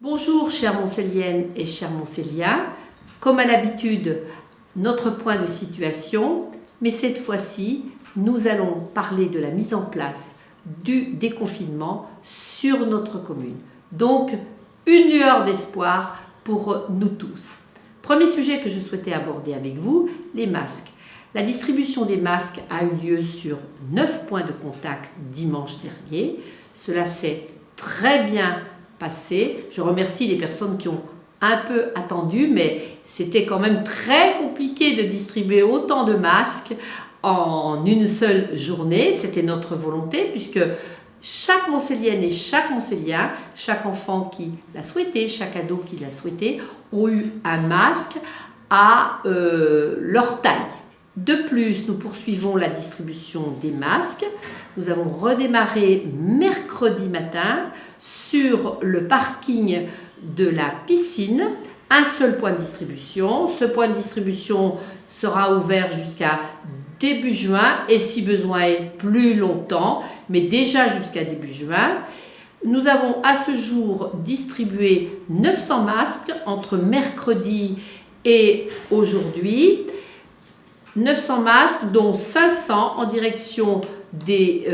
Bonjour chères Montcelliennes et chers Montcelliens, comme à l'habitude, notre point de situation, mais cette fois-ci, nous allons parler de la mise en place du déconfinement sur notre commune. Donc, une lueur d'espoir pour nous tous. Premier sujet que je souhaitais aborder avec vous, les masques. La distribution des masques a eu lieu sur 9 points de contact dimanche dernier. Cela s'est très bien passé. Je remercie les personnes qui ont un peu attendu, mais c'était quand même très compliqué de distribuer autant de masques en une seule journée. C'était notre volonté puisque chaque Montcellienne et chaque Montcellien, chaque enfant qui l'a souhaité, chaque ado qui l'a souhaité, ont eu un masque à leur taille. De plus, nous poursuivons la distribution des masques. Nous avons redémarré mercredi matin sur le parking de la piscine. Un seul point de distribution. Ce point de distribution sera ouvert jusqu'à début juin et si besoin est plus longtemps, mais déjà jusqu'à début juin. Nous avons à ce jour distribué 900 masques entre mercredi et aujourd'hui. 900 masques, dont 500 en direction des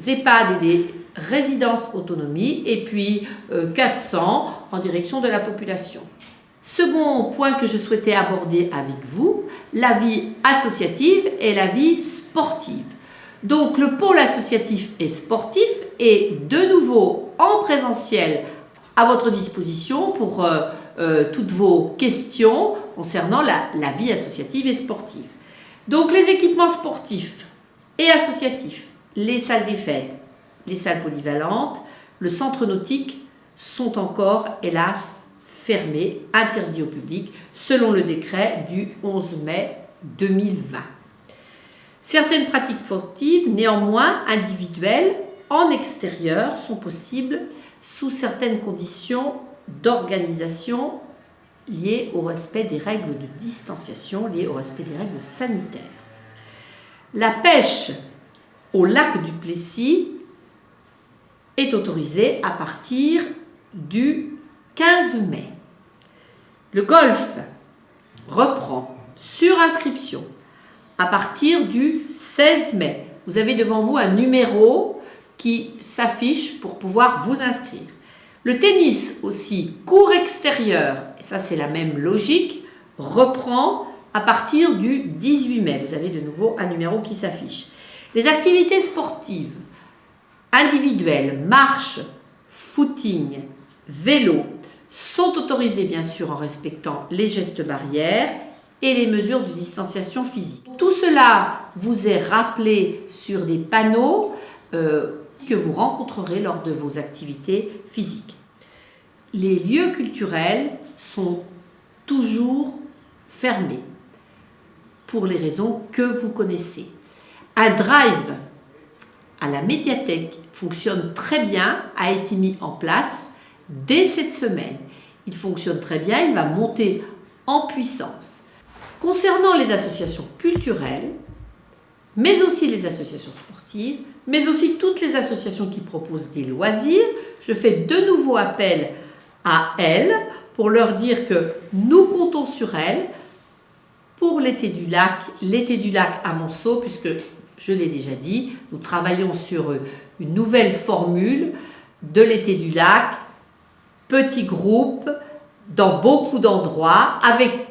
EHPAD et des résidences autonomie, et puis 400 en direction de la population. Second point que je souhaitais aborder avec vous, la vie associative et la vie sportive. Donc le pôle associatif et sportif est de nouveau en présentiel à votre disposition pour toutes vos questions concernant la vie associative et sportive. Donc les équipements sportifs et associatifs, les salles des fêtes, les salles polyvalentes, le centre nautique sont encore, hélas, fermés, interdits au public, selon le décret du 11 mai 2020. Certaines pratiques sportives, néanmoins individuelles, en extérieur, sont possibles sous certaines conditions d'organisation liées au respect des règles de distanciation, liées au respect des règles sanitaires. La pêche au lac du Plessis est autorisée à partir du 15 mai. Le golf reprend sur inscription à partir du 16 mai. Vous avez devant vous un numéro qui s'affiche pour pouvoir vous inscrire. Le tennis aussi, court extérieur, et ça c'est la même logique, reprend à partir du 18 mai. Vous avez de nouveau un numéro qui s'affiche. Les activités sportives individuelles, marche, footing, vélo, sont autorisées bien sûr en respectant les gestes barrières et les mesures de distanciation physique. Tout cela vous est rappelé sur des panneaux que vous rencontrerez lors de vos activités physiques. Les lieux culturels sont toujours fermés pour les raisons que vous connaissez. Un drive à la médiathèque fonctionne très bien, a été mis en place dès cette semaine. Il fonctionne très bien, il va monter en puissance. Concernant les associations culturelles, mais aussi les associations sportives, mais aussi toutes les associations qui proposent des loisirs, je fais de nouveau appel à elles pour leur dire que nous comptons sur elles pour l'été du lac à Monceau, puisque je l'ai déjà dit, nous travaillons sur une nouvelle formule de l'été du lac, petits groupes, dans beaucoup d'endroits, avec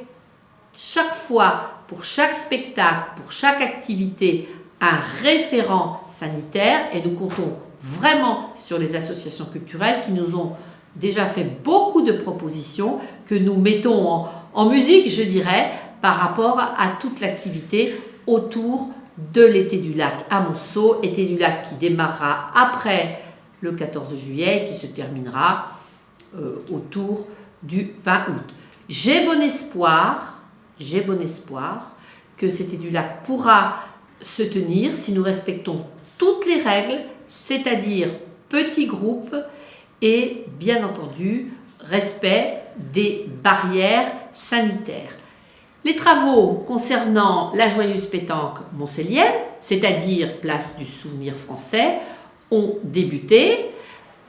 chaque fois, pour chaque spectacle, pour chaque activité, un référent sanitaire, et nous comptons vraiment sur les associations culturelles qui nous ont déjà fait beaucoup de propositions que nous mettons en musique, je dirais, par rapport à toute l'activité autour de l'été du lac à Monceau, été du lac qui démarrera après le 14 juillet et qui se terminera autour du 20 août. J'ai bon espoir que cet été du lac pourra se tenir si nous respectons toutes les règles, c'est-à-dire petits groupes et bien entendu respect des barrières sanitaires. Les travaux concernant la joyeuse pétanque montcellienne, c'est-à-dire place du souvenir français, ont débuté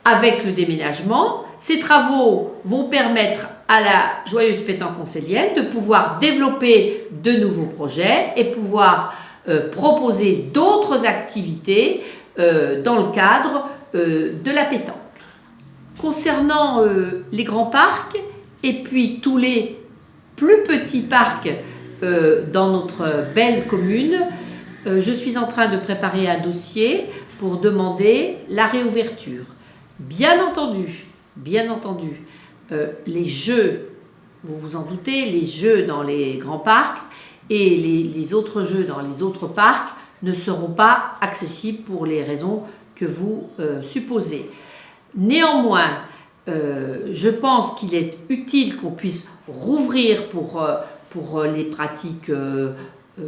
avec le déménagement ces travaux vont permettre à la Joyeuse Pétanque Conselienne de pouvoir développer de nouveaux projets et pouvoir proposer d'autres activités dans le cadre de la pétanque. Concernant les grands parcs et puis tous les plus petits parcs dans notre belle commune, je suis en train de préparer un dossier pour demander la réouverture. Bien entendu, les jeux, vous vous en doutez, les jeux dans les grands parcs et les autres jeux dans les autres parcs ne seront pas accessibles pour les raisons que vous supposez. Néanmoins, je pense qu'il est utile qu'on puisse rouvrir pour les pratiques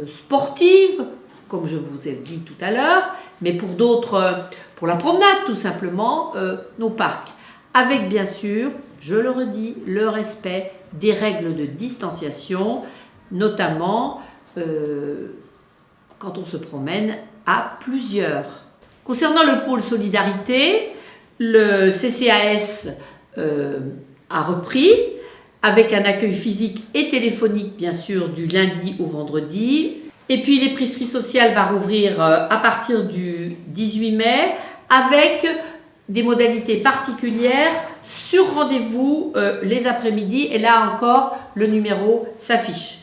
sportives, comme je vous ai dit tout à l'heure, mais pour d'autres, pour la promenade tout simplement, nos parcs. Avec bien sûr, je le redis, le respect des règles de distanciation, notamment quand on se promène à plusieurs. Concernant le pôle solidarité, le CCAS a repris avec un accueil physique et téléphonique bien sûr du lundi au vendredi. Et puis l'épicerie sociale va rouvrir à partir du 18 mai avec des modalités particulières sur rendez-vous les après-midi. Et là encore, le numéro s'affiche.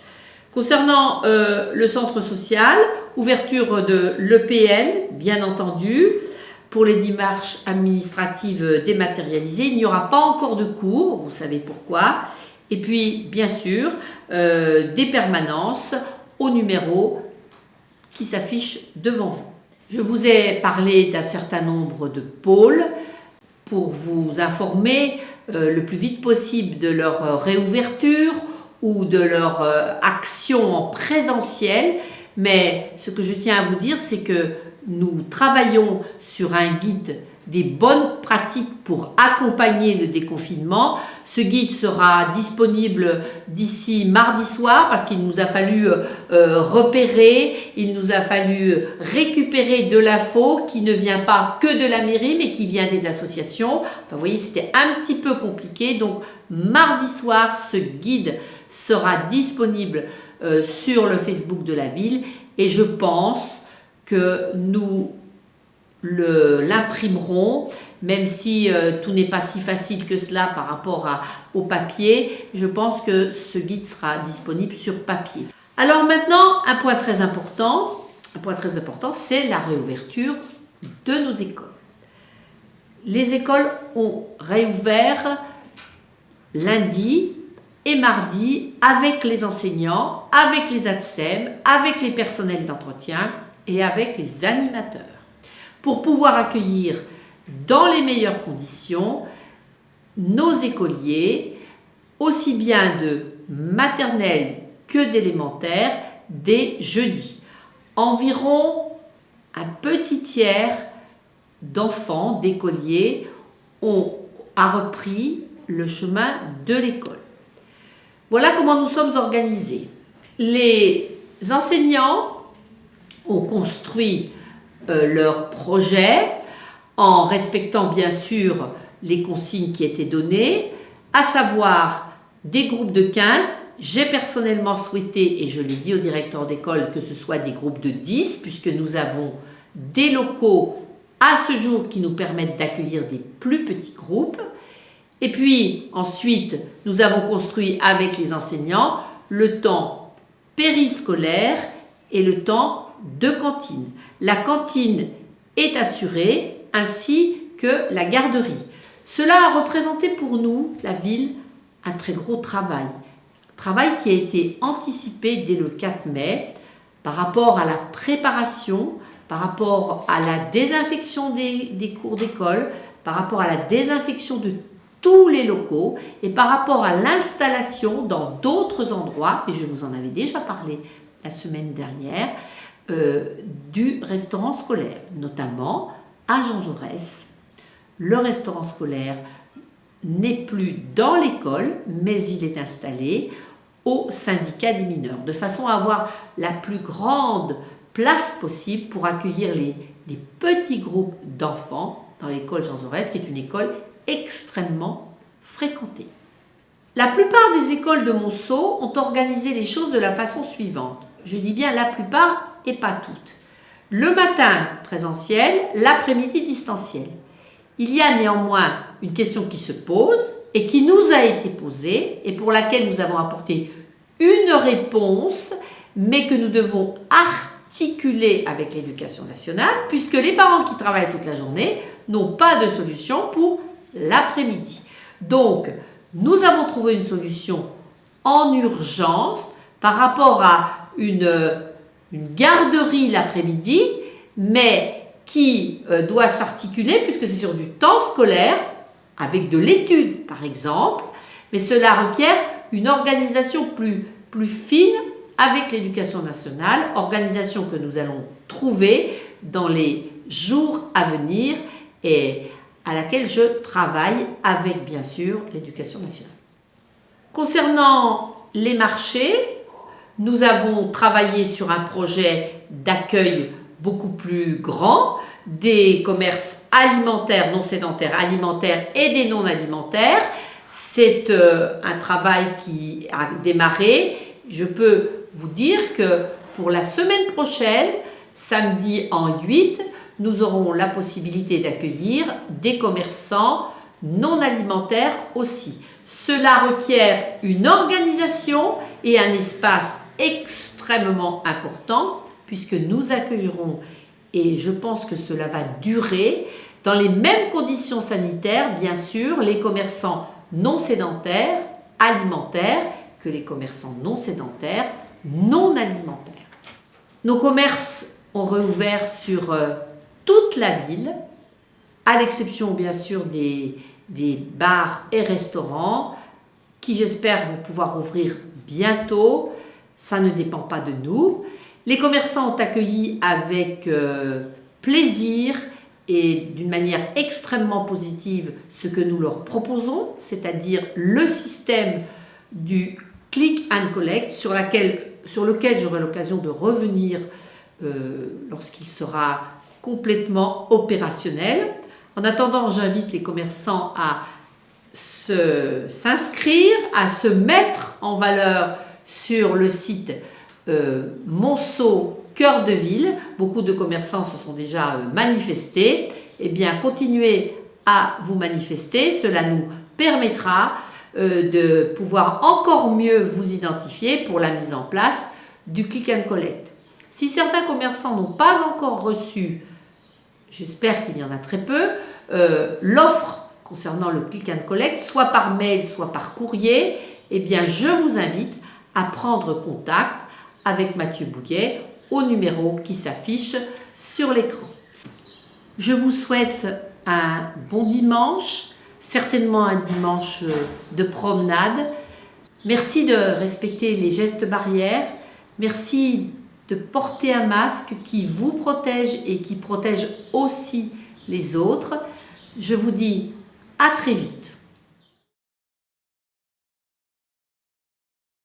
Concernant le centre social, ouverture de l'EPN, bien entendu, pour les démarches administratives dématérialisées. Il n'y aura pas encore de cours, vous savez pourquoi. Et puis, bien sûr, des permanences au numéro qui s'affiche devant vous. Je vous ai parlé d'un certain nombre de pôles pour vous informer le plus vite possible de leur réouverture ou de leur action en présentiel. Mais ce que je tiens à vous dire, c'est que nous travaillons sur un guide des bonnes pratiques pour accompagner le déconfinement. Ce guide sera disponible d'ici mardi soir parce qu'il nous a fallu repérer, il nous a fallu récupérer de l'info qui ne vient pas que de la mairie mais qui vient des associations. Enfin, vous voyez, c'était un petit peu compliqué. Donc, mardi soir, ce guide sera disponible sur le Facebook de la ville et je pense que nous l'imprimerons, même si tout n'est pas si facile que cela par rapport au papier. Je pense que ce guide sera disponible sur papier. Alors maintenant, un point très important, c'est la réouverture de nos écoles. Les écoles ont réouvert lundi et mardi avec les enseignants, avec les ATSEM, avec les personnels d'entretien et avec les animateurs, pour pouvoir accueillir dans les meilleures conditions nos écoliers, aussi bien de maternelle que d'élémentaire, dès jeudi. Environ un petit tiers d'enfants, d'écoliers, a repris le chemin de l'école. Voilà comment nous sommes organisés. Les enseignants ont construit leur projet en respectant bien sûr les consignes qui étaient données, à savoir des groupes de 15. J'ai personnellement souhaité, et je l'ai dit au directeur d'école, que ce soit des groupes de 10, puisque nous avons des locaux à ce jour qui nous permettent d'accueillir des plus petits groupes. Et puis ensuite, nous avons construit avec les enseignants le temps périscolaire et le temps de cantine. La cantine est assurée ainsi que la garderie. Cela a représenté pour nous, la ville, un très gros travail. Travail qui a été anticipé dès le 4 mai par rapport à la préparation, par rapport à la désinfection des cours d'école, par rapport à la désinfection de tous les locaux et par rapport à l'installation dans d'autres endroits, et je vous en avais déjà parlé la semaine dernière, du restaurant scolaire, notamment à Jean Jaurès. Le restaurant scolaire n'est plus dans l'école, mais il est installé au syndicat des mineurs, de façon à avoir la plus grande place possible pour accueillir les petits groupes d'enfants dans l'école Jean Jaurès, qui est une école extrêmement fréquenter. La plupart des écoles de Monceau ont organisé les choses de la façon suivante. Je dis bien la plupart et pas toutes. Le matin présentiel, l'après-midi distanciel. Il y a néanmoins une question qui se pose et qui nous a été posée et pour laquelle nous avons apporté une réponse, mais que nous devons articuler avec l'éducation nationale, puisque les parents qui travaillent toute la journée n'ont pas de solution pour l'après-midi. Donc, nous avons trouvé une solution en urgence par rapport à une garderie l'après-midi, mais qui doit s'articuler, puisque c'est sur du temps scolaire, avec de l'étude par exemple, mais cela requiert une organisation plus fine avec l'éducation nationale, organisation que nous allons trouver dans les jours à venir et à laquelle je travaille avec bien sûr l'éducation nationale. Concernant les marchés, nous avons travaillé sur un projet d'accueil beaucoup plus grand des commerces alimentaires, non sédentaires, alimentaires et des non alimentaires. C'est un travail qui a démarré. Je peux vous dire que pour la semaine prochaine, samedi en 8, nous aurons la possibilité d'accueillir des commerçants non alimentaires aussi. Cela requiert une organisation et un espace extrêmement important puisque nous accueillerons, et je pense que cela va durer, dans les mêmes conditions sanitaires, bien sûr, les commerçants non sédentaires, alimentaires, que les commerçants non sédentaires, non alimentaires. Nos commerces ont rouvert sur toute la ville, à l'exception bien sûr des bars et restaurants, qui j'espère vont pouvoir ouvrir bientôt. Ça ne dépend pas de nous. Les commerçants ont accueilli avec plaisir et d'une manière extrêmement positive ce que nous leur proposons, c'est-à-dire le système du click and collect sur lequel j'aurai l'occasion de revenir lorsqu'il sera complètement opérationnel. En attendant, j'invite les commerçants à s'inscrire, à se mettre en valeur sur le site Monceau Cœur de Ville. Beaucoup de commerçants se sont déjà manifestés. Eh bien, continuez à vous manifester. Cela nous permettra de pouvoir encore mieux vous identifier pour la mise en place du click and collect. Si certains commerçants n'ont pas encore reçu, j'espère qu'il y en a très peu, l'offre concernant le click and collect, soit par mail, soit par courrier, eh bien, je vous invite à prendre contact avec Mathieu Bouguet au numéro qui s'affiche sur l'écran. Je vous souhaite un bon dimanche, certainement un dimanche de promenade. Merci de respecter les gestes barrières. Merci de porter un masque qui vous protège et qui protège aussi les autres. Je vous dis à très vite.